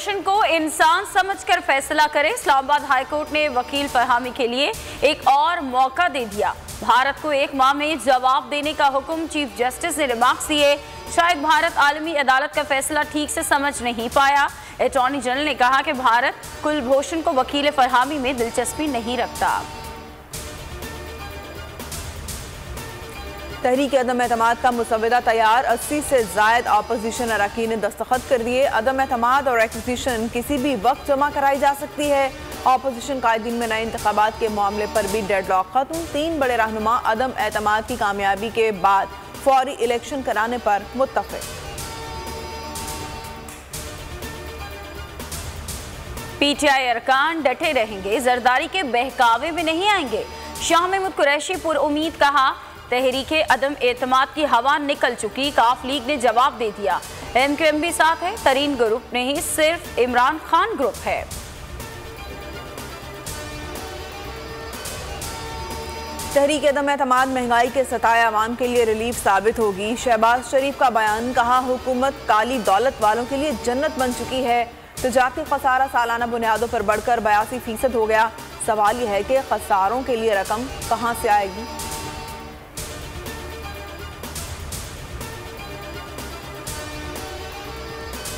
भूषण को इंसान समझकर फैसला करे। इस्लामाबाद हाईकोर्ट ने वकील फरहामी के लिए एक और मौका दे दिया। भारत को 1 माह में जवाब देने का हुक्म। चीफ जस्टिस ने रिमार्क्स दिए, शायद भारत आलमी अदालत का फैसला ठीक से समझ नहीं पाया। अटॉर्नी जनरल ने कहा कि भारत कुलभूषण को वकील फरहामी में दिलचस्पी नहीं रखता। तहरीक अदम एतमाद का मुसव्वदा तैयार, 80 से ज़ायद अपोजिशन अरकान ने दस्तखत कर दिए। अदम एतमाद और एक्विजिशन किसी भी वक्त जमा कराई जा सकती है। अपोजिशन कायदीन में नए इंतखाबात के मामले पर भी डेडलॉक खत्म। 3 बड़े रहनुमा अदम एतमाद की कामयाबी के बाद फौरी इलेक्शन कराने पर मुत्तफिक। पीटीआई अरकान डटे रहेंगे, जरदारी के बहकावे में नहीं आएंगे। शाह महमूद कुरैशी पुरउम्मीद, कहा तहरीके अदम एतमाद की हवा निकल चुकी, काफ लीग ने जवाब दे दिया। MQM भी साथ है, तरीन ग्रुप नहीं सिर्फ इमरान खान ग्रुप है। तहरीक अदम एतमाद महंगाई के सताए अवाम के लिए रिलीफ साबित होगी। शहबाज शरीफ का बयान, कहा हुकूमत काली दौलत वालों के लिए जन्नत बन चुकी है। तिजारती खसारा सालाना बुनियादों पर बढ़कर 82% हो गया। सवाल यह है कि खसारों के लिए रकम कहां से आएगी।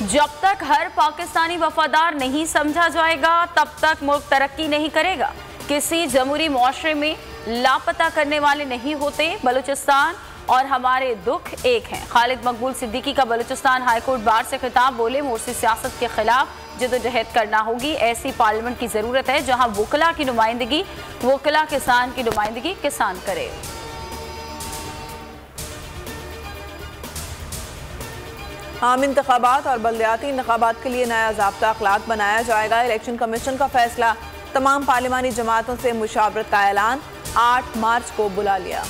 जब तक हर पाकिस्तानी वफादार नहीं समझा जाएगा तब तक मुल्क तरक्की नहीं करेगा। किसी जमहूरी मुआशरे में लापता करने वाले नहीं होते। बलूचिस्तान और हमारे दुख एक हैं। खालिद मकबूल सिद्दीकी का बलूचिस्तान हाईकोर्ट बार से खिताब, बोले मोर्सी सियासत के खिलाफ जदोजहद करना होगी। ऐसी पार्लियामेंट की जरूरत है जहां वकला की नुमाइंदगी वकला, किसान की नुमाइंदगी किसान करे। आम इंतखाबात और बल्दियाती इंतखाबात के लिए नया ज़ाब्ता अखलाक बनाया जाएगा। इलेक्शन कमीशन का फैसला, तमाम पार्लिमानी जमातों से मुशावरत का ऐलान, 8 मार्च को बुला लिया।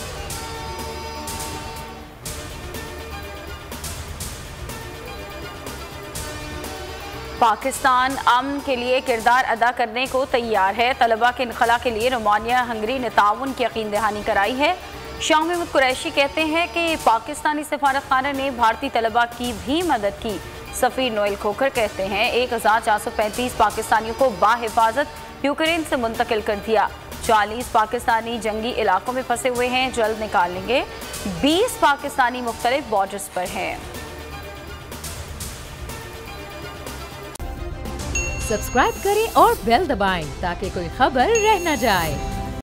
पाकिस्तान अमन के लिए किरदार अदा करने को तैयार है। तलबा के इनखला के लिए रोमानिया हंगरी ने ताउन की यकीन दहानी कराई है। शाह महमूद कुरैशी कहते हैं कि पाकिस्तानी सफारत खाना ने भारतीय तलबा की भी मदद की। सफ़ीर नोएल खोखर कहते हैं 1435 पाकिस्तानियों को बाहिफाजत यूक्रेन से मुंतकिल कर दिया। 40 पाकिस्तानी जंगी इलाकों में फंसे हुए हैं, जल्द निकाल लेंगे। 20 पाकिस्तानी मुख्तलिफ बॉर्डर्स पर हैं। सब्सक्राइब करें और बेल दबाएं ताकि कोई खबर रह न जाए।